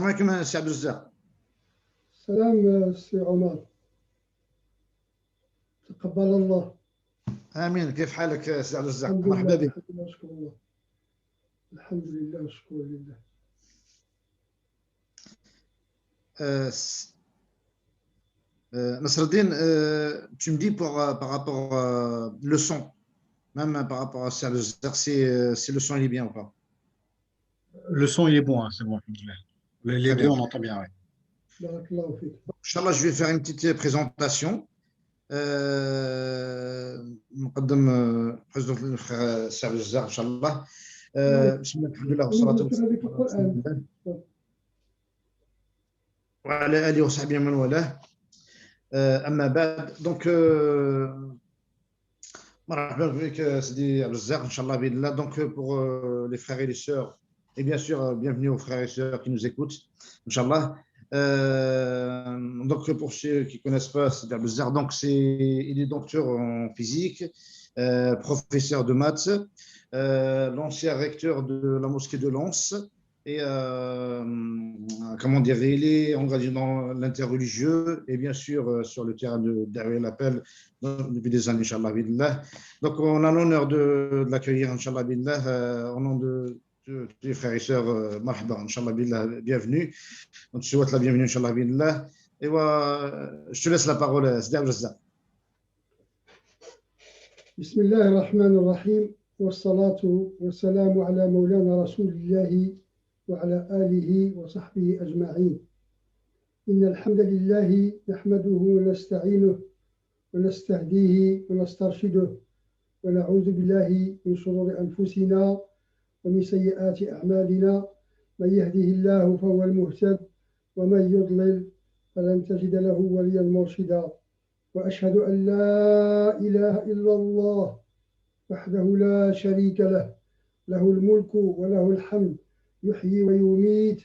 عليكم سي عبد الرزاق. سلام سي عمر، تقبل الله. امين. كيف حالك سي عبد الرزاق؟ الحمد مرحبا لله، بك. الحمد لله، شكر الله. الحمد لله شكر لله. نصر الدين, tu me dis par rapport le son, même par rapport à ça, si le son il est bien ou pas. Le son, il est bon, hein, c'est bon. Les Très deux, bien. on entend bien, ouais. Barakallahu fik. Inch'Allah, je vais faire une petite présentation. نقدم président le frère سي عبد الرزاق ان شاء الله. بسم الله الحمد لله والصلاه ونذكر والسلام بك على رسول القرآن. الله وعلى اله وصحبه ومن والاه. اما بعد donc مرحبا بك سيدي عبد الرزاق ان شاء الله باذن الله. Donc pour les frères et les sœurs, et bien sûr bienvenue aux frères et sœurs qui nous écoutent Inch'Allah. Donc pour ceux qui ne connaissent pas Sidi Abdel Azzar, donc il est docteur en physique, professeur de maths, l'ancien recteur de la mosquée de Lens, et comment dire, il est engagé dans l'interreligieux et bien sûr sur le terrain de derrière l'appel depuis des années, Inch'Allah billah. Donc on a l'honneur de l'accueillir, Inch'Allah billah, au nom de tous les frères et sœurs. Marhaba, Inch'Allah billah, bienvenue. On te souhaite la bienvenue, Inch'Allah billah. Et je te laisse la parole, Sidi Abdel Azzar. بسم الله الرحمن الرحيم، والصلاة والسلام على مولانا رسول الله وعلى آله وصحبه أجمعين. إن الحمد لله نحمده ونستعينه ونستهديه ونسترشده، ونعوذ بالله من شرور أنفسنا ومن سيئات أعمالنا. من يهده الله فهو المهتد، ومن يضلل فلن تجد له وليا مرشدا. وأشهد أن لا إله إلا الله وحده لا شريك له، له الملك وله الحمد، يحيي ويميت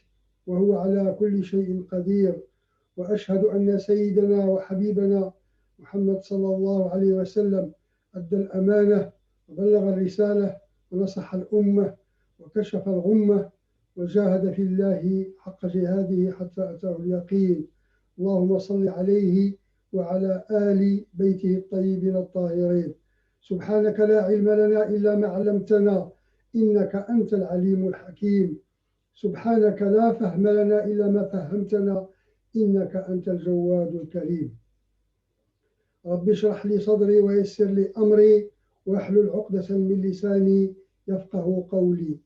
وهو على كل شيء قدير. وأشهد أن سيدنا وحبيبنا محمد صلى الله عليه وسلم أدى الأمانة وبلغ الرسالة ونصح الأمة وكشف الغمة وجاهد في الله حق جهاده حتى أتاه اليقين. اللهم صل عليه وعلى آل بيته الطيبين الطاهرين. سبحانك لا علم لنا إلا ما علمتنا إنك أنت العليم الحكيم. سبحانك لا فهم لنا إلا ما فهمتنا إنك أنت الجواد الكريم. رب اشرح لي صدري ويسر لي أمري واحلل عقدة من لساني يفقه قولي.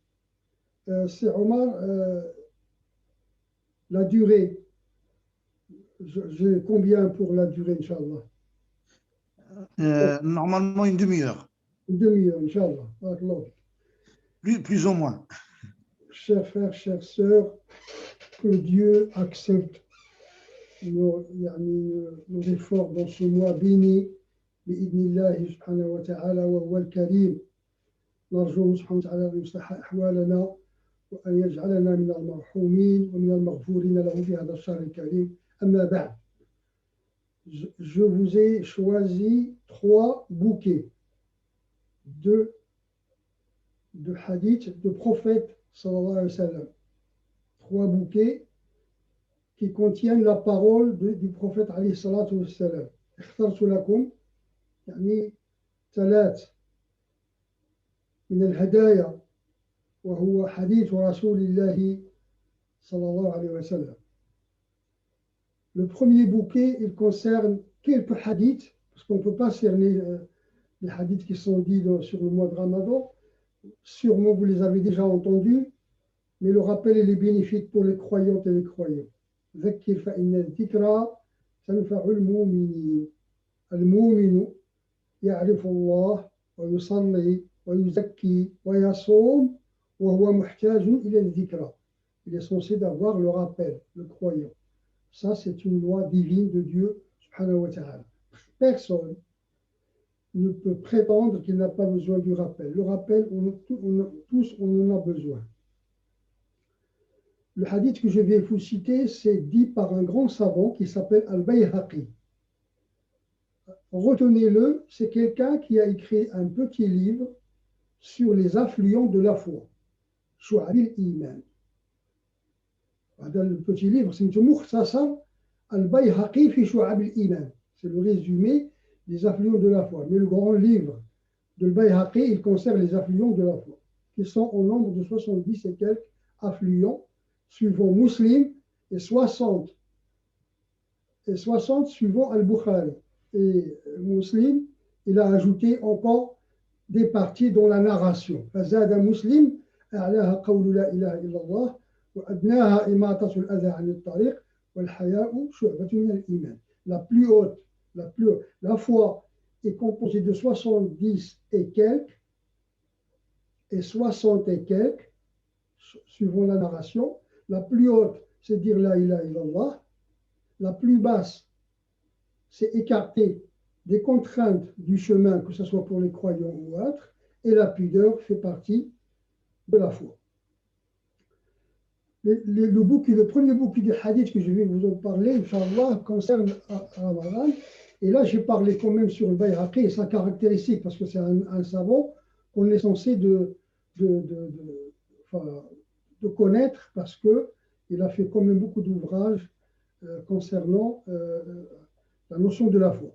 C'est Omar, la durée, j'ai combien pour la durée, Inch'Allah? Normalement une demi-heure. Une demi-heure, Inch'Allah. Plus ou moins. Chers frères, chères sœurs, que Dieu accepte nos efforts dans ce mois béni, bi'idnillahi subhanahu wa ta'ala wa huwa al-karim. نرجو سبحانه وتعالى أن يصلح أحوالنا وأن يجعلنا من المرحومين ومن المغفورين له في هذا الشهر الكريم. أما بعد, je vous ai choisi 3 bouquets de hadiths de prophètes sallallahu alayhi wa sallam. 3 bouquets qui contiennent la parole du prophète alayhi salatu wa sallam. اخترت لكم يعني 3 من الهدايا وهو حديث رسول الله صلى الله عليه وسلم. Le premier bouquet, il concerne quelques hadiths, parce qu'on ne peut pas cerner les hadiths qui sont dits sur le mois de Ramadan. Sûrement vous les avez déjà entendus, mais le rappel il est bénéfique pour les croyantes et les croyants. ذكر فإن الذكرى تنفع المؤمنين. المؤمن يعرف الله ويصلي ويزكي ويصوم وهو محتاج إلى الذكرى. Il est censé d'avoir le rappel, le croyant. Ça, c'est une loi divine de Dieu, subhanahu wa ta'ala. Personne ne peut prétendre qu'il n'a pas besoin du rappel. Le rappel, tous, on en a besoin. Le hadith que je vais vous citer, c'est dit par un grand savant qui s'appelle Al-Bayhaqi. Retenez-le, c'est quelqu'un qui a écrit un petit livre sur les affluents de la foi. Shu'abil Iman. Dans le petit livre, c'est Mukhtasar al-Bayhaqi fi Shu'ab al-Iman. C'est le résumé des affluents de la foi. Mais le grand livre de al-Bayhaqi, il concerne les affluents de la foi, qui sont au nombre de 70 et quelques affluents, suivant Muslim, et 60 suivant Al-Bukhari. Et Muslim, il a ajouté encore des parties dans la narration. فزاد مسلم أعلاها قول لا إله إلا الله وأدناها إماطة الأذى عن الطريق والحياء شعبة من الإيمان. La plus haute, la foi est composée de 70 et quelques et 60 et quelques, suivant la narration. La plus haute, c'est dire la ilaha illallah. La plus basse, c'est écarter des contraintes du chemin, que ce soit pour les croyants ou autres, et la pudeur fait partie de la foi. Le premier bouquin du hadith que je vais vous en parler, Inch'Allah, concerne Ramadan. Et là, j'ai parlé quand même sur le Bayhaqi et sa caractéristique, parce que c'est un savant qu'on est censé de connaître, parce qu'il a fait quand même beaucoup d'ouvrages concernant la notion de la foi.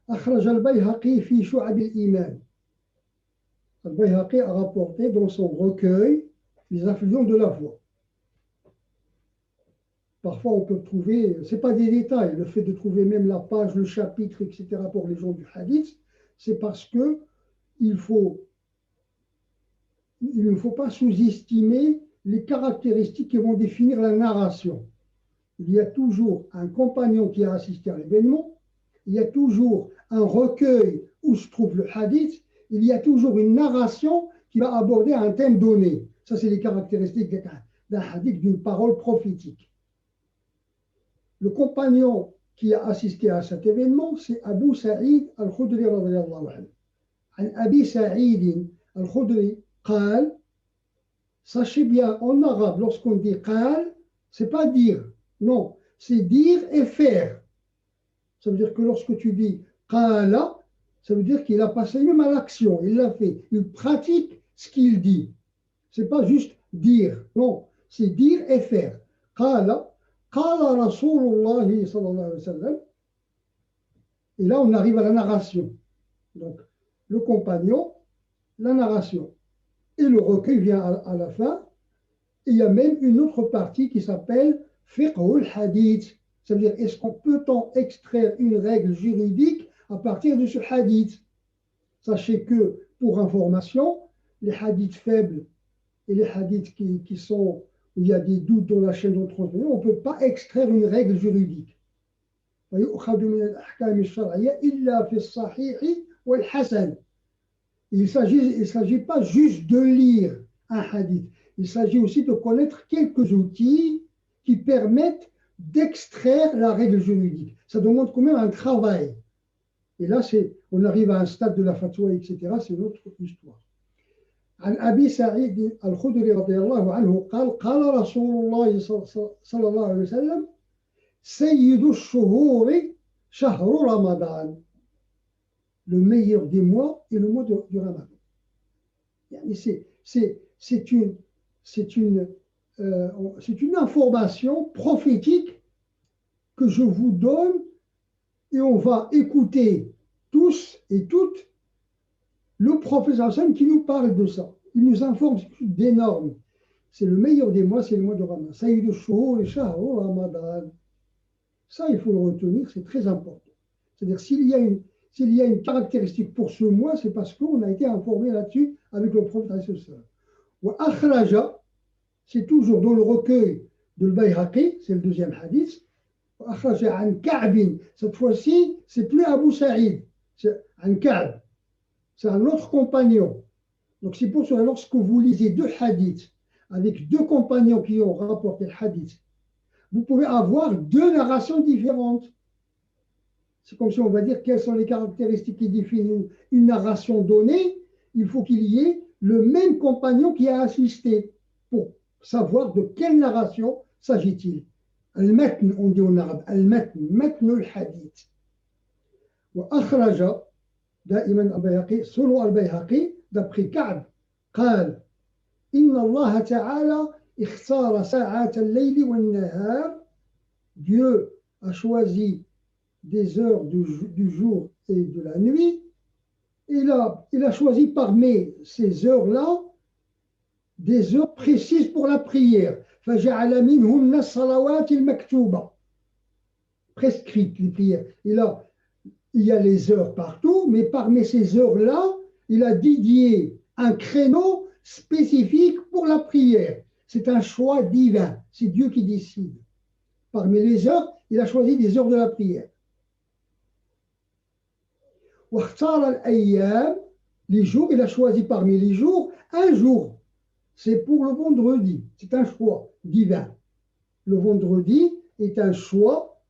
أخرج البيهقي في شعب الإيمان. Al-Bayhaqi a rapporté dans son recueil les affluents de la foi. Parfois, on peut trouver, ce n'est pas des détails, le fait de trouver même la page, le chapitre, etc. pour les gens du hadith, c'est parce que il ne faut pas sous-estimer les caractéristiques qui vont définir la narration. Il y a toujours un compagnon qui a assisté à l'événement, il y a toujours un recueil où se trouve le hadith, il y a toujours une narration qui va aborder un thème donné. Ça, c'est les caractéristiques d'un hadith, d'une parole prophétique. Le compagnon qui a assisté à cet événement, c'est Abu Sa'id al-Khudri radiyallahu anhu. An Abi Sa'id al-Khudri قال, sachez bien, en arabe, lorsqu'on dit قال, c'est pas dire, non, c'est dire et faire. Ça veut dire que lorsque tu dis qala, ça veut dire qu'il a passé même à l'action, il l'a fait, il pratique ce qu'il dit. C'est pas juste dire, non, c'est dire et faire. Qala, qala Rasulullah sallallahu alayhi wa sallam. Et là, on arrive à la narration. Donc, le compagnon, la narration. Et le recueil vient à la fin. Et il y a même une autre partie qui s'appelle fiqhul hadith. Ça veut dire, est-ce qu'on peut-on extraire une règle juridique à partir de ce hadith? Sachez que, pour information, les hadiths faibles et les hadiths qui sont, où il y a des doutes dans la chaîne de transmission, on ne peut pas extraire une règle juridique. Il ne s'agit pas juste de lire un hadith, il s'agit aussi de connaître quelques outils qui permettent d'extraire la règle juridique. Ça demande quand même un travail. Et là, on arrive à un stade de la fatwa, etc. C'est une autre histoire. عن أبي سعيد الخدري رضي الله عنه قال قال رسول الله صلى الله عليه وسلم سيد الشهور شهر رمضان. Le meilleur des mois est le mois du Ramadan. C'est une information prophétique que je vous donne et on va écouter tous et toutes le prophète Hassan qui nous parle de ça. Il nous informe d'énormes. C'est le meilleur des mois, c'est le mois de Ramadan. Sayyid al-Shuhur et Shahru Ramadan. Ça, il faut le retenir, c'est très important. C'est-à-dire, s'il y a une caractéristique pour ce mois, c'est parce qu'on a été informé là-dessus avec le prophète Hassan. Wa akhraja, c'est toujours dans le recueil de Al-Bayhaqi, c'est le deuxième hadith. Wa akhraja an Ka'b. Cette fois-ci, c'est plus Abu Sa'id, c'est an Ka'b. C'est un autre compagnon. Donc c'est pour cela, lorsque vous lisez deux hadiths avec deux compagnons qui ont rapporté le hadith, vous pouvez avoir deux narrations différentes. C'est comme si on va dire quelles sont les caractéristiques qui définissent une narration donnée. Il faut qu'il y ait le même compagnon qui a assisté pour savoir de quelle narration s'agit-il. Al-matn, on dit en arabe, al-matn, matn al-hadith. Wa akhraja دائما البيهقي سلو البيهقي d'après كعب قال إن الله تعالى اختار ساعات الليل والنهار. Dieu a choisi des heures du jour et de la nuit. Il a choisi parmi ces heures-là des heures précises pour la prière. فجعل منهن الصلوات المكتوبة. Prescrites les prières. Il y a les heures partout, mais parmi ces heures-là, il a dédié un créneau spécifique pour la prière. C'est un choix divin. C'est Dieu qui décide. Parmi les heures, il a choisi des heures de la prière. واختار الأيام, les jours, il a choisi parmi les jours un jour. C'est pour le vendredi. C'est un choix divin. Le vendredi est un choix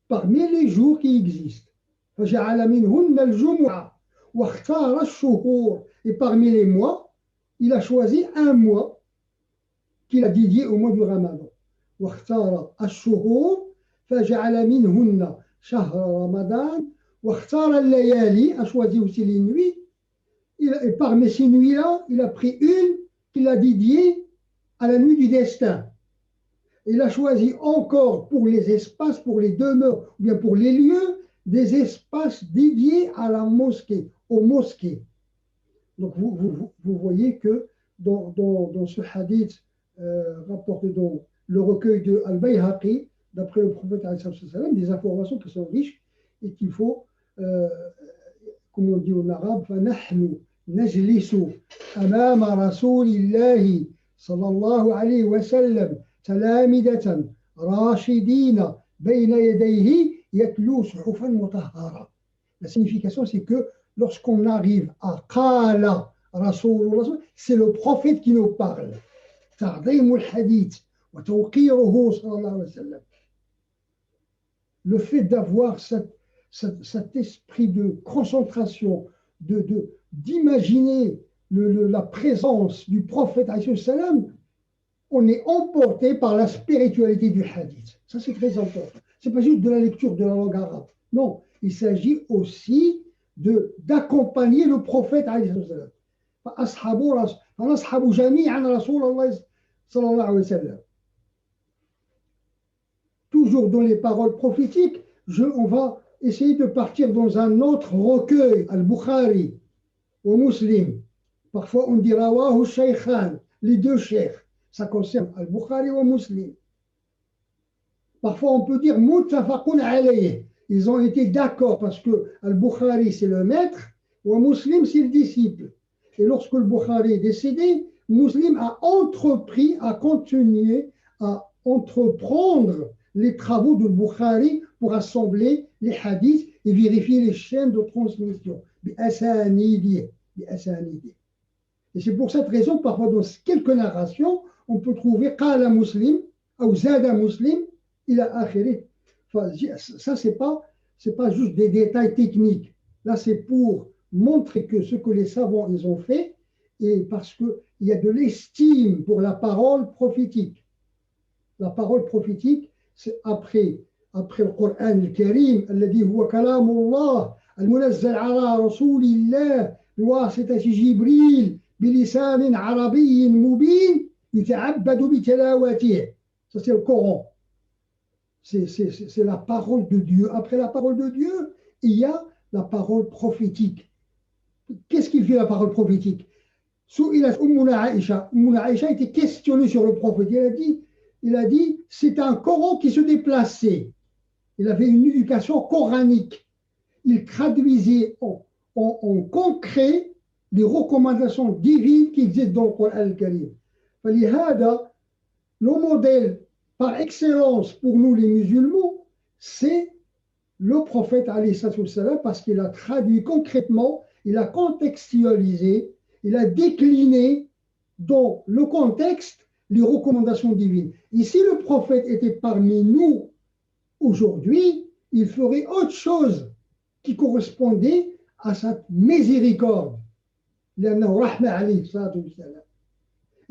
parmi les jours qui existent. فجعل منهن الجمعة واختار الشهور. Et parmi les mois, il a choisi un mois qu'il a dédié au mois du Ramadan. واختار الشهور فجعل منهن شهر رمضان واختار الليالي, a choisi aussi les nuits. Et parmi ces nuits-là, il a pris une qu'il a dédiée à la nuit du destin. Il a choisi encore pour les espaces, pour les demeures, ou bien pour les lieux, des espaces dédiés à la mosquée, aux mosquées. Donc vous voyez que dans ce hadith rapporté dans le recueil de Al-Bayhaqi, d'après le prophète, des informations qui sont riches et qu'il faut, comme on dit en arabe, فَنَحْنُ نَجْلِسُ أَمَامَ رَسُولِ اللَّهِ صلى الله عليه وسلم تلامذة راشدين بين يديه يتلو صحفا مطهرة. La signification, c'est que lorsqu'on arrive à Qala Rasulullah, c'est le prophète qui nous parle. تعظيم الحديث وتوقيره صلى الله عليه وسلم. Le fait d'avoir cet esprit de concentration, d'imaginer la présence du prophète, on est emporté par la spiritualité du hadith. Ça, c'est très important. Ce n'est pas juste de la lecture de la langue arabe. Non, il s'agit aussi d'accompagner le prophète. Toujours dans les paroles prophétiques, on va essayer de partir dans un autre recueil, Al-Bukhari ou Muslim. Parfois, on dit Rawahu Shaykhan, les deux cheikhs. Ça concerne Al-Bukhari ou Muslim. Parfois, on peut dire Muttafaqun alayh. Ils ont été d'accord parce que Al-Bukhari, c'est le maître, ou Muslim, c'est le disciple. Et lorsque le Bukhari est décédé, Muslim a entrepris, a continué à entreprendre les travaux de Bukhari pour assembler les hadiths et vérifier les chaînes de transmission. Et c'est pour cette raison, parfois dans quelques narrations, on peut trouver Qala Muslim ou Zada Muslim, il a akhiri. Ça, c'est pas juste des détails techniques. Là, c'est pour montrer que ce que les savants ils ont fait, et parce qu'il y a de l'estime pour la parole prophétique. La parole prophétique, c'est après le Coran al-Karim, الذي هو كلام الله المنزل على رسول الله بواسطة جبريل بلسان عربي مبين يتعبد بتلاوته. Ça, c'est le Coran. C'est la parole de Dieu. Après la parole de Dieu, il y a la parole prophétique. Qu'est-ce qui fait la parole prophétique? Ummuna Aïcha a été questionnée sur le prophète. Il a dit, c'est un Coran qui se déplaçait. Il avait une éducation coranique. Il traduisait en concret les recommandations divines qui existent dans le Coran al-Karim. Le modèle par excellence pour nous les musulmans, c'est le prophète parce qu'il a traduit concrètement, il a contextualisé, il a décliné dans le contexte les recommandations divines. Et si le prophète était parmi nous aujourd'hui, il ferait autre chose qui correspondait à cette miséricorde. Et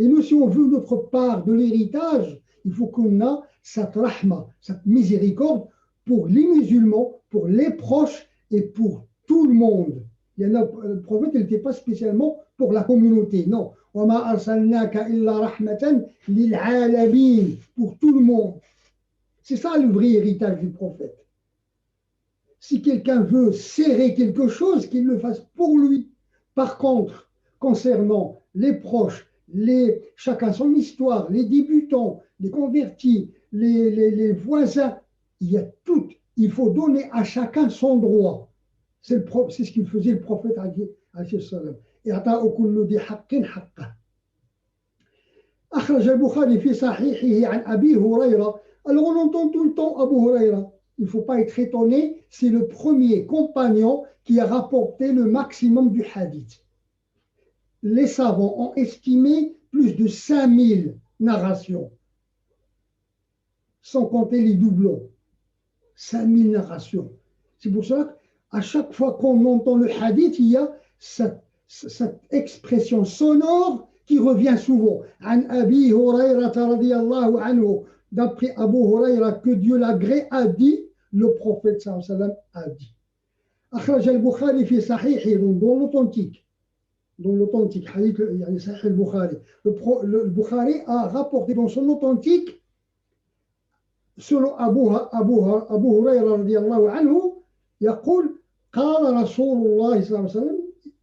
nous, si on veut notre part de l'héritage, il faut qu'on ait cette rahma, cette miséricorde pour les musulmans, pour les proches et pour tout le monde. Le prophète n'était pas spécialement pour la communauté, non. وَمَا أَرْسَلْنَاكَ إِلَّا رَحْمَةً لِلْعَالَمِينَ, pour tout le monde. C'est ça le vrai héritage du prophète. Si quelqu'un veut serrer quelque chose, qu'il le fasse pour lui. Par contre, concernant les proches, chacun son histoire, les débutants, les convertis, les voisins, il y a tout. Il faut donner à chacun son droit. C'est ce qu'il faisait le prophète alayhi salam. إعطاء كل ذي حق حقه. أخرج البخاري في صحيحه عن أبي هريرة. Alors on entend tout le temps Abu Huraira. Il ne faut pas être étonné, c'est le premier compagnon qui a rapporté le maximum du hadith. Les savants ont estimé plus de 5000 narrations, sans compter les doublons. 5000 narrations. C'est pour ça qu'à chaque fois qu'on entend le hadith, il y a cette expression sonore qui revient souvent. An Abi Huraira radiyallahu anhu. D'après Abu Huraira, que Dieu l'agrée, a dit, le prophète sallallahu alayhi wa sallam a dit. أخرج البخاري في صحيحه, dans l'authentique hadith, يعني صحيح البخاري. Le Bukhari a rapporté dans son authentique, selon Abu Huraira radiyallahu anhu, يقول قال رسول الله صلى الله عليه وسلم,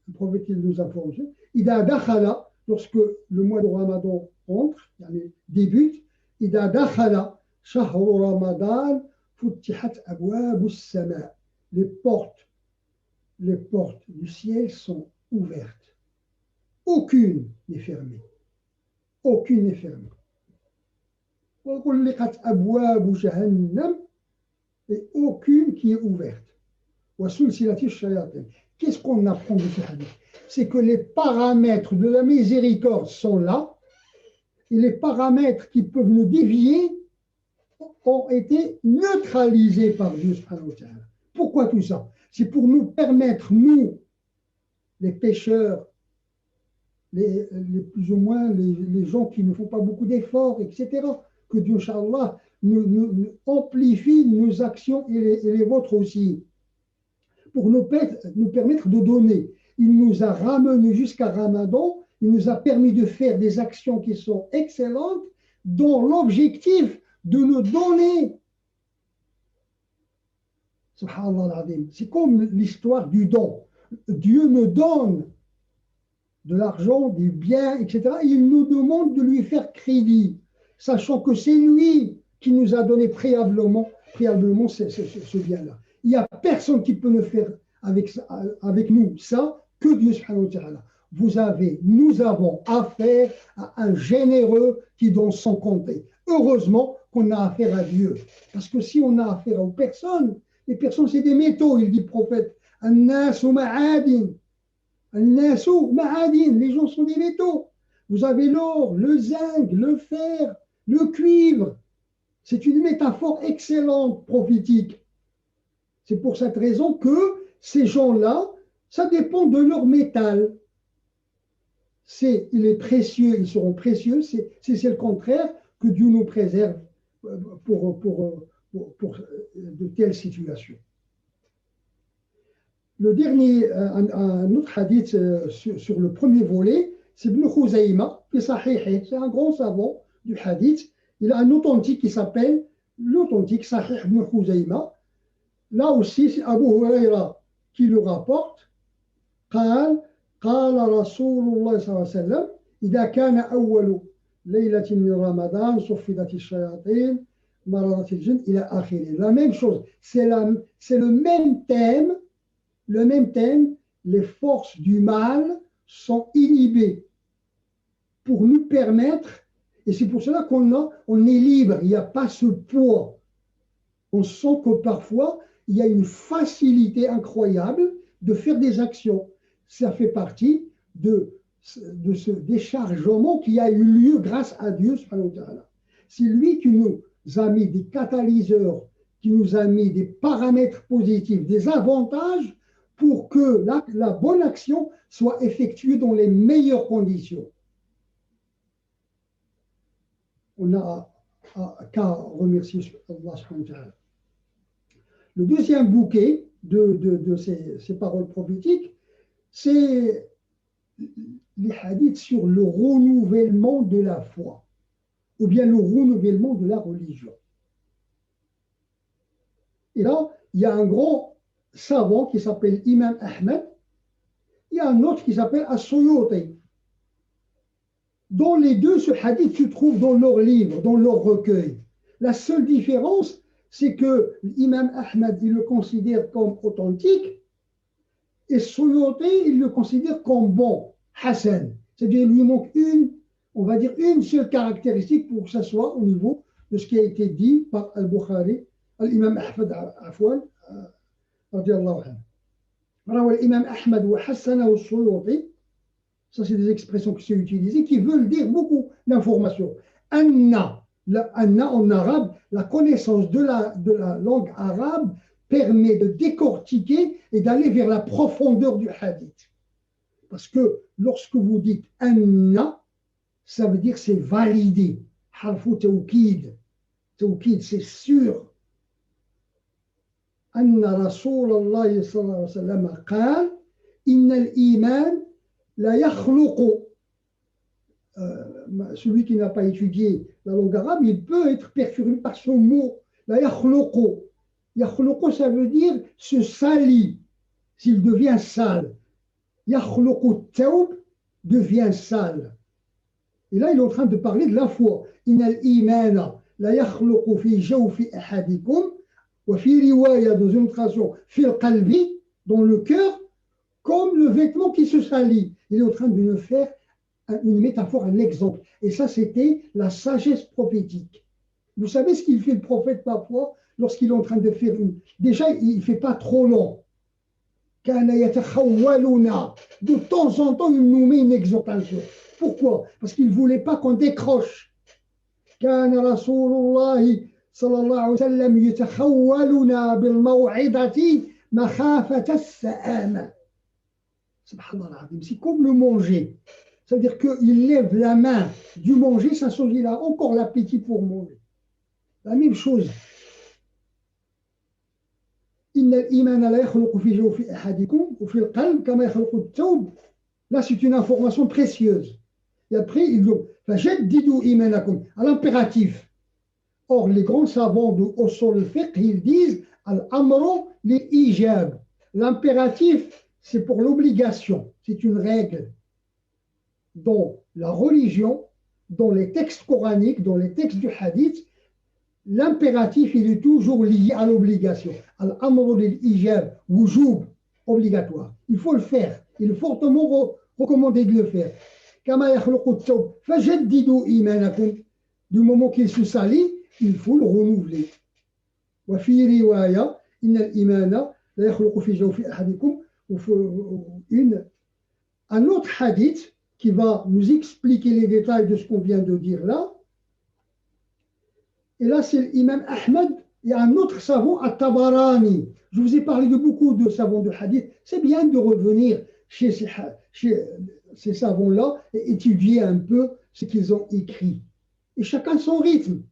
le prophète il nous informe, إذا دخل, lorsque le mois de Ramadan entre, يعني débute, إذا دخل شهر رمضان فتحت أبواب السماء. Les portes du ciel sont ouvertes. Aucune n'est fermée. Aucune n'est fermée. وغلقت أبواب جهنم, et aucune qui est ouverte. وسلسلة الشياطين. Qu'est-ce qu'on apprend de ce hadith? C'est que les paramètres de la miséricorde sont là, et les paramètres qui peuvent nous dévier ont été neutralisés par Dieu subhanahu wa ta'ala. Pourquoi tout ça? C'est pour nous permettre, nous, les pécheurs, les plus ou moins les gens qui ne font pas beaucoup d'efforts, etc., que Dieu, Inch'Allah, nous amplifie nos actions et les vôtres aussi, pour nous permettre de donner. Il nous a ramenés jusqu'à Ramadan, il nous a permis de faire des actions qui sont excellentes, dont l'objectif de nous donner. Subhanallah al-Azim. C'est comme l'histoire du don. Dieu nous donne de l'argent, des biens, etc. Il nous demande de lui faire crédit, sachant que c'est lui qui nous a donné préalablement ce bien-là. Il n'y a personne qui peut le faire avec nous, ça, que Dieu subhanahu wa ta'ala. Nous avons affaire à un généreux qui donne sans compter. Heureusement qu'on a affaire à Dieu. Parce que si on a affaire aux personnes, les personnes c'est des métaux, il dit le prophète. An-nasu ma'adin. An-nasu ma'adin. Les gens sont des métaux. Vous avez l'or, le zinc, le fer, le cuivre. C'est une métaphore excellente, prophétique. C'est pour cette raison que ces gens-là, ça dépend de leur métal. Il est précieux, ils seront précieux, c'est le contraire que Dieu nous préserve pour de telles situations. Le dernier, un autre hadith sur le premier volet, c'est Ibn Khuzayma, qui est Sahih, c'est un grand savant du hadith. Il a un authentique qui s'appelle l'authentique Sahih Ibn Khuzayma. Là aussi, c'est Abu Huraira qui le rapporte. قال رسول الله صلى الله عليه وسلم إذا كان أول ليلة من رمضان صفدت الشياطين مرضت الجن إلى آخره. La même chose, c'est le même thème, les forces du mal sont inhibées pour nous permettre, et c'est pour cela on est libre, il n'y a pas ce poids. On sent que parfois, il y a une facilité incroyable de faire des actions. Ça fait partie de ce déchargement qui a eu lieu grâce à Dieu subhanahu wa ta'ala. C'est lui qui nous a mis des catalyseurs, qui nous a mis des paramètres positifs, des avantages pour que la bonne action soit effectuée dans les meilleures conditions. On n'a qu'à remercier Allah subhanahu wa ta'ala. Le deuxième bouquet de ces paroles prophétiques, c'est les hadiths sur le renouvellement de la foi, ou bien le renouvellement de la religion. Et là, il y a un grand savant qui s'appelle Imam Ahmed, il y a un autre qui s'appelle As-Suyuti. Dans les deux, ce hadith se trouve dans leur livre, dans leur recueil. La seule différence, c'est que l'imam Ahmed, il le considère comme authentique, et Suyuti, il le considère comme bon, Hassan. C'est-à-dire qu'il lui manque on va dire une seule caractéristique pour que ça soit au niveau de ce qui a été dit par Al-Bukhari, l'imam Ahmed, Afwan, radiallahu anhu. روى الإمام أحمد وحسنه السيوطي, ça c'est des expressions qui sont utilisées, qui veulent dire beaucoup d'informations. Anna en arabe, la connaissance de la langue arabe permet de décortiquer et d'aller vers la profondeur du hadith. Parce que lorsque vous dites anna, ça veut dire c'est validé. Harfu tawkid, c'est sûr. أن رسول الله صلى الله عليه وسلم قال إن الإيمان لا يخلق. Celui qui n'a pas étudié la langue arabe, il peut être perturbé par ce mot. La yakhluqu. Yakhluqu, ça veut dire se salit, s'il devient sale. Yakhluqu tawb devient sale. Et là, il est en train de parler de la foi. Innal imana la yakhluqu fi jawfi ahadikum. وفي رواية dans une traduction في القلب, dans le cœur, comme le vêtement qui se salit. Il est en train de nous faire une métaphore, un exemple. Et ça, c'était la sagesse prophétique. Vous savez ce qu'il fait le prophète parfois lorsqu'il est en train de faire une... Déjà, il ne fait pas trop long. De temps en temps, il nous met une exhortation. Pourquoi? Parce qu'il ne voulait pas qu'on décroche. كان رسول الله صلى الله عليه وسلم يتخولنا بالموعظة مخافة السآمة. Subhanallah al-Azim, c'est comme le manger. Ça veut dire qu'il lève la main du manger, ça veut dire qu'il a encore l'appétit pour manger. La même chose. إن الإيمان لا يخلق في جوف أحدكم وفي القلب كما يخلق الثوب. Là, c'est une information précieuse. Et après, il dit فجددوا إيمانكم, à l'impératif. Or, les grands savants de Usul al-Fiqh, ils disent Al-Amru li-ijab. L'impératif, c'est pour l'obligation. C'est une règle. Dans la religion, dans les textes coraniques, dans les textes du hadith, l'impératif, il est toujours lié à l'obligation. Al-Amru li-ijab, wujub, obligatoire. Il faut le faire. Il est fortement recommandé de le faire. Kama yakhluqu at-thawb, fajaddidu imanakum. Du moment qu'il se salit, il faut le renouveler. وفي رواية إن الإيمان لا يخلق في جوف أحدكم. Un autre hadith qui va nous expliquer les détails de ce qu'on vient de dire là. Et là, c'est l'imam Ahmed. Il y a un autre savant, At-Tabarani. Je vous ai parlé de beaucoup de savants de hadith. C'est bien de revenir chez ces savants-là et étudier un peu ce qu'ils ont écrit. Et chacun son rythme.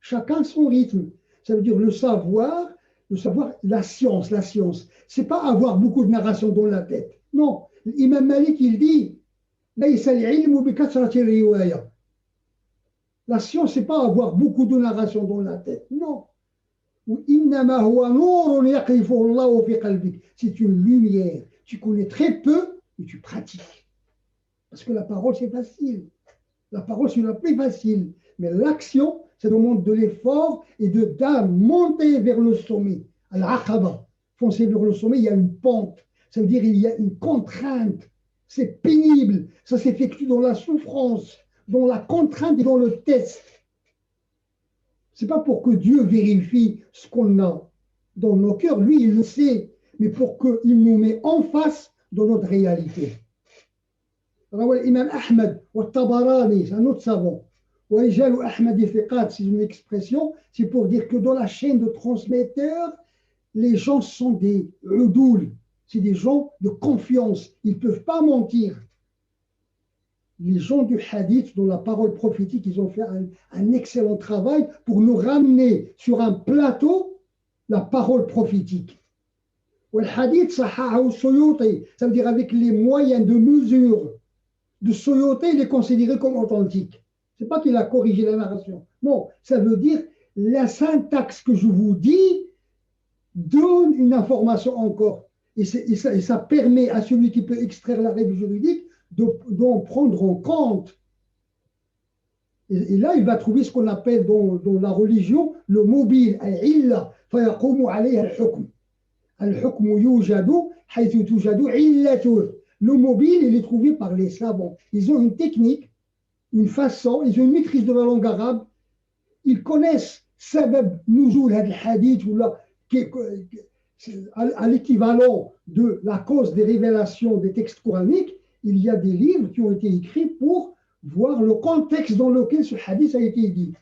Chacun son rythme. Ça veut dire le savoir, la science. C'est pas avoir beaucoup de narration dans la tête. Non. L'imam Malik, il dit la science, c'est pas avoir beaucoup de narration dans la tête. Non. C'est une lumière. Tu connais très peu, mais tu pratiques. Parce que la parole, c'est facile. La parole, c'est la plus facile. Mais l'action, ça demande de l'effort et de monter vers le sommet. Al-Aqaba, foncer vers le sommet, il y a une pente. Ça veut dire qu'il y a une contrainte. C'est pénible. Ça s'effectue dans la souffrance, dans la contrainte et dans le test. Ce n'est pas pour que Dieu vérifie ce qu'on a dans nos cœurs. Lui, il le sait. Mais pour qu'il nous met en face de notre réalité. L'imam Ahmed, Tabarani, c'est un autre savant. Wajal Ahmed Fiqat, c'est une expression, c'est pour dire que dans la chaîne de transmetteurs, les gens sont des udoul, c'est des gens de confiance, ils ne peuvent pas mentir. Les gens du hadith, dans la parole prophétique, ils ont fait un excellent travail pour nous ramener sur un plateau la parole prophétique. والحديث صححه السيوطي, ça veut dire avec les moyens de mesure de Suyuti, il est considéré comme authentique. C'est pas qu'il a corrigé la narration. Non, ça veut dire la syntaxe que je vous dis donne une information encore. Et ça permet à celui qui peut extraire la règle juridique d'en prendre en compte. Et là, il va trouver ce qu'on appelle dans la religion le mobile, al-illa, فيقوم عليها الحكم. الحكم يوجد حيث توجد علته. Le mobile, il est trouvé par les savants. Ils ont une technique, une façon, ils ont une maîtrise de la langue arabe. Ils connaissent sabab nuzul had al-hadith ou là, à l'équivalent de la cause des révélations des textes coraniques. Il y a des livres qui ont été écrits pour voir le contexte dans lequel ce hadith a été dit.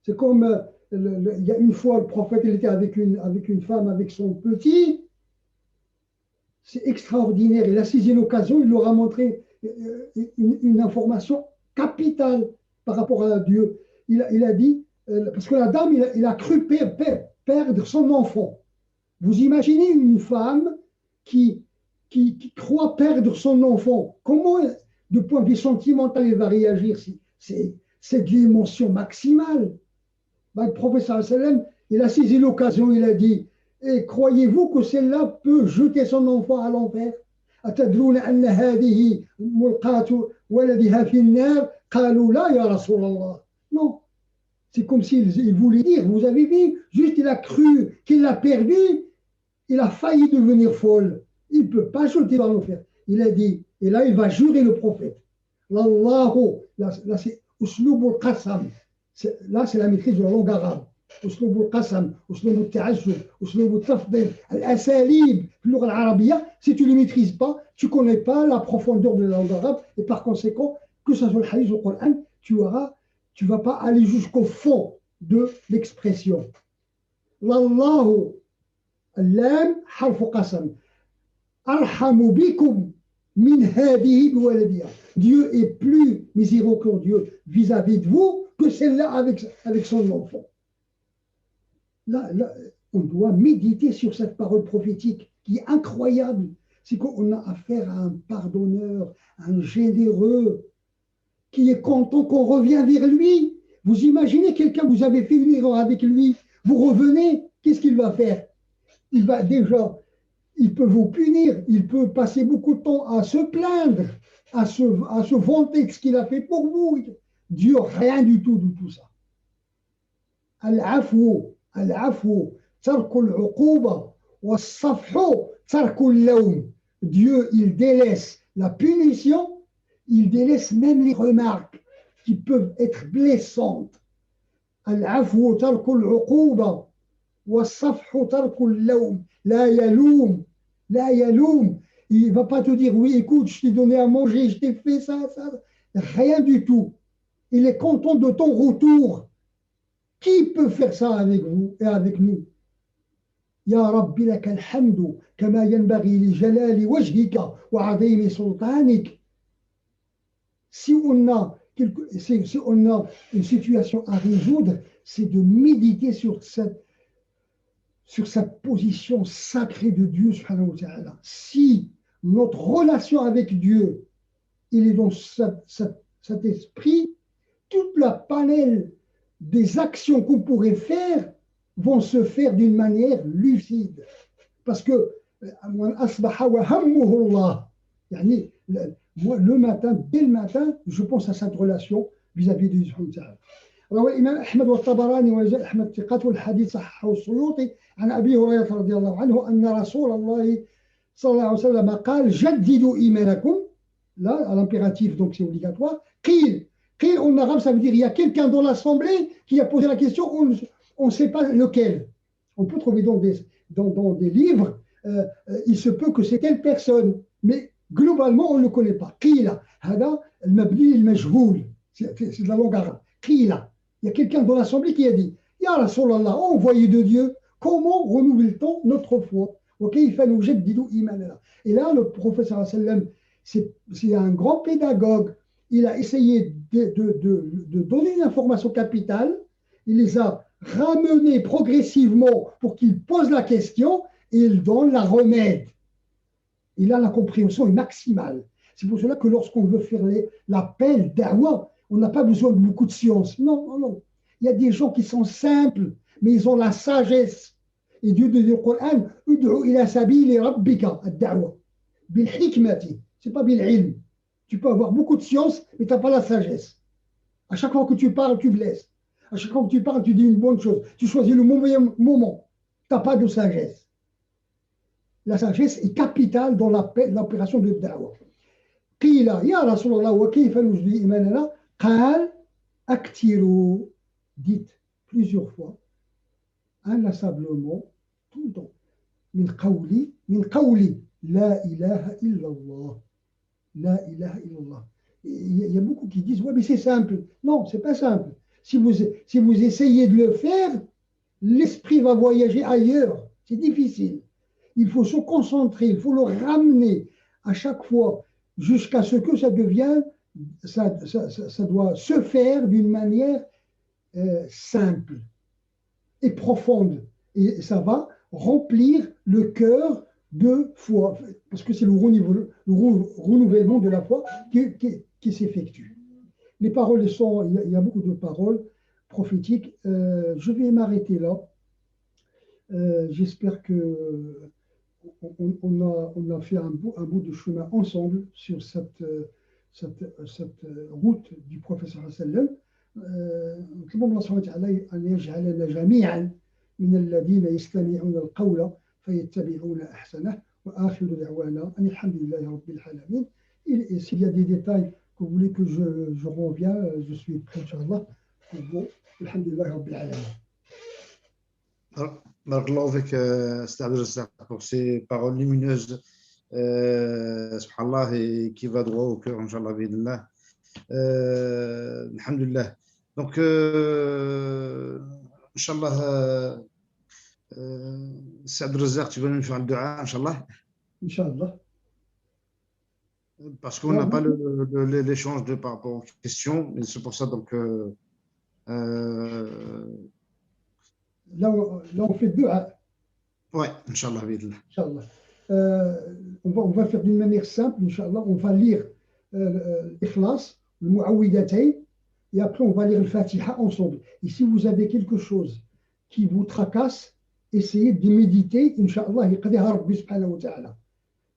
C'est comme il y a une fois, le prophète il était avec une femme, avec son petit. C'est extraordinaire. Il a saisi l'occasion, il leur a montré une information capitale par rapport à Dieu. Il a dit, parce que la dame, il a cru perdre son enfant. Vous imaginez une femme qui croit perdre son enfant. Comment, de point de vue sentimental, elle va réagir? C'est de l'émotion maximale. Ben, le professeur sallam, il a saisi l'occasion, il a dit, et croyez-vous que celle-là peut jeter son enfant à l'enfer? أتدرون أن هذه ملقاة ولدها في النار قالوا لا يا رسول الله. Non, c'est comme s'il voulait dire, vous avez vu, juste il a cru qu'il l'a perdu, il a failli devenir folle. Il ne peut pas jeter dans l'enfer. Il a dit, et là il va jurer le prophète. L'Allahu, là c'est usloub al-qasam. Là c'est la maîtrise de la langue arabe. أسلوب القسم, أسلوب التعجب, أسلوب التفضيل, الأساليب في اللغة العربية. Si tu ne les maîtrises pas, tu ne connais pas la profondeur de la langue arabe et par conséquent, que ce soit le hadith ou le Coran, tu ne vas pas aller jusqu'au fond de l'expression. L'Allahu, l'âme, harfu qasam. Arhamu bikum min hadihi biwaladiha. Dieu est plus miséricordieux vis-à-vis de vous que celle-là avec son enfant. Là, on doit méditer sur cette parole prophétique qui est incroyable. C'est qu'on a affaire à un pardonneur, un généreux, qui est content qu'on revient vers lui. Vous imaginez quelqu'un, vous avez fait une erreur avec lui, vous revenez, qu'est-ce qu'il va faire? Il peut vous punir, il peut passer beaucoup de temps à se plaindre, à se vanter de ce qu'il a fait pour vous. Dieu, rien du tout de tout ça. Al-afou. العفو ترك العقوبة والصفح ترك اللوم. Dieu, il délaisse la punition, il délaisse même les remarques qui peuvent être blessantes. العفو ترك العقوبة والصفح ترك اللوم. لا يلوم, لا يلوم. Il ne va pas te dire, oui, écoute, je t'ai donné à manger, je t'ai fait ça. Rien du tout. Il est content de ton retour. Qui peut faire ça avec vous et avec nous? Ya Rabbi laka alhamdu kama yanbaghi li jalali wajhika wa azimi sultanik. Si on a une situation à résoudre, c'est de méditer sur cette position sacrée de Dieu subhanahu wa ta'ala. Si notre relation avec Dieu, il est dans cet esprit, toute la panel des actions qu'on pourrait faire vont se faire d'une manière lucide. Parce que moi, le matin, dès le matin, je pense à cette relation vis-à-vis de Dieu. روى الإمام أحمد والطبراني وجاء أحمد ثقته الحديث صححه السيوطي عن أبي هريرة رضي الله عنه أن رسول الله صلى الله عليه وسلم قال جددوا إيمانكم. Là, à l'impératif, donc c'est obligatoire. قيل en arabe, ça veut dire il y a quelqu'un dans l'assemblée qui a posé la question, on ne sait pas lequel. On peut trouver dans des livres, il se peut que c'est telle personne, mais globalement, on ne le connaît pas. Qila, hada al-mabni al-majhoul, c'est de la langue arabe. Qila, il y a quelqu'un dans l'assemblée qui a dit, Ya Rasulallah, envoyé de Dieu, comment renouvelle-t-on notre foi? Ok, il fait l'objet de imanana. Et là, le professeur sallam, c'est un grand pédagogue. Il a essayé de donner une information capitale, il les a ramenés progressivement pour qu'ils posent la question, il donne la remède. Il a la compréhension est maximale. C'est pour cela que lorsqu'on veut faire l'appel da'wa, on n'a pas besoin de beaucoup de science. Non, non, non. Il y a des gens qui sont simples, mais ils ont la sagesse. Et Dieu dit dans le Coran, ud'u ila sabili rabbika ad-da'wa bil hikmati. C'est pas bil ilm. Tu peux avoir beaucoup de science, mais tu n'as pas la sagesse. À chaque fois que tu parles, tu blesses. À chaque fois que tu parles, tu dis une bonne chose. Tu choisis le mauvais moment. Tu n'as pas de sagesse. La sagesse est capitale dans l'opération de da'wa. قيل يا رسول الله وكيف نجدي إيماننا قال أكثروا dites plusieurs fois inlassablement tout le temps من قولي لا إله إلا الله لا إله إلا الله. Il y a beaucoup qui disent ouais mais c'est simple. Non, c'est pas simple. Si vous essayez de le faire, l'esprit va voyager ailleurs. C'est difficile. Il faut se concentrer, il faut le ramener à chaque fois jusqu'à ce que ça devienne, ça doit se faire d'une manière simple et profonde. Et ça va remplir le cœur de foi, parce que c'est le renouvellement de la foi qui s'effectue. Les paroles sont, il y a beaucoup de paroles prophétiques. Je vais m'arrêter là. J'espère que on a fait un bout de chemin ensemble sur cette route du professeur sallam. نطلب الله سبحانه وتعالى أن يجعلنا جميعا من الذين يستمعون القول فيتبعون أحسنه وآخر دعوانا أن الحمد لله رب العالمين. Et s'il y a des détails que vous voulez que je reviens, je suis prêt, Inch'Allah, pour vous. Alhamdulillah Rabbil Alamin. Barakallahu fik, Sidi Abdel Razak, pour ces paroles lumineuses, subhanallah, et qui va droit au cœur, Inch'Allah, bid'illah. Alhamdulillah. Donc, Inch'Allah, Sidi Abdel Razak, tu vas nous faire le dua, Inch'Allah. Inch'Allah. Parce qu'on n'a pas l'échange par rapport aux questions, et c'est pour ça, donc. Là, on fait deux. Ouais, Inch'Allah. Inch'Allah. On va faire d'une manière simple, Inch'Allah. On va lire l'Ikhlas, le Mu'awwidatayn, et après on va lire le Fatiha ensemble. Et si vous avez quelque chose qui vous tracasse, essayez de méditer, Inch'Allah, yaqdiha Rabbi subhanahu wa ta'ala.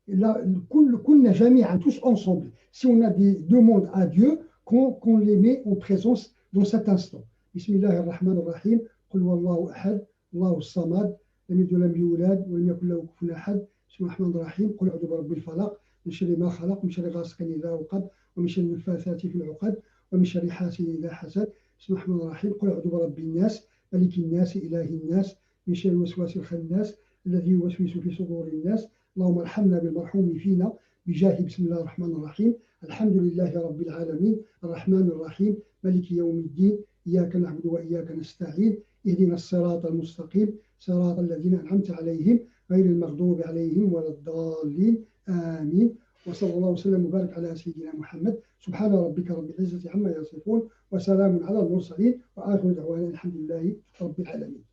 Et là, tous ensemble. Si on a des demandes à Dieu, qu'on les met en présence dans cet instant. Bismillahirrahmanirrahim. قل هو الله أحد الله الصمد لم يلد ولم يولد ولم يكن له كفوا أحد بسم الله الرحمن الرحيم قل أعوذ برب الفلق من شر ما خلق من شر غاسق إذا وقب ومن شر النفاثات في العقد ومن شر حاسد إذا حسد بسم الله الرحمن الرحيم قل أعوذ برب الناس ملك الناس إله الناس من شر الوسواس الخناس الذي يوسوس في صدور الناس اللهم ارحمنا بالمرحوم فينا بجاه بسم الله الرحمن الرحيم الحمد لله رب العالمين الرحمن الرحيم ملك يوم الدين إياك نعبد وإياك نستعين اهدنا الصراط المستقيم صراط الذين أنعمت عليهم غير المغضوب عليهم ولا الضالين آمين وصلى الله وسلم وبارك على سيدنا محمد سبحان ربك رب العزة عما يصفون وسلام على المرسلين وآخر دعوانا الحمد لله رب العالمين.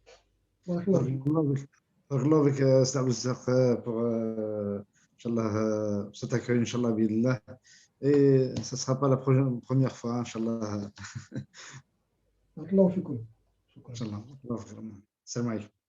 بارك الله فيكم. بارك الله فيك أستاذ عبد الرزاق pour Inch'Allah cet accueil Inch'Allah billah et ça sera pas la première fois Inch'Allah. بارك الله فيكم. Inch'Allah. Salam alaikum.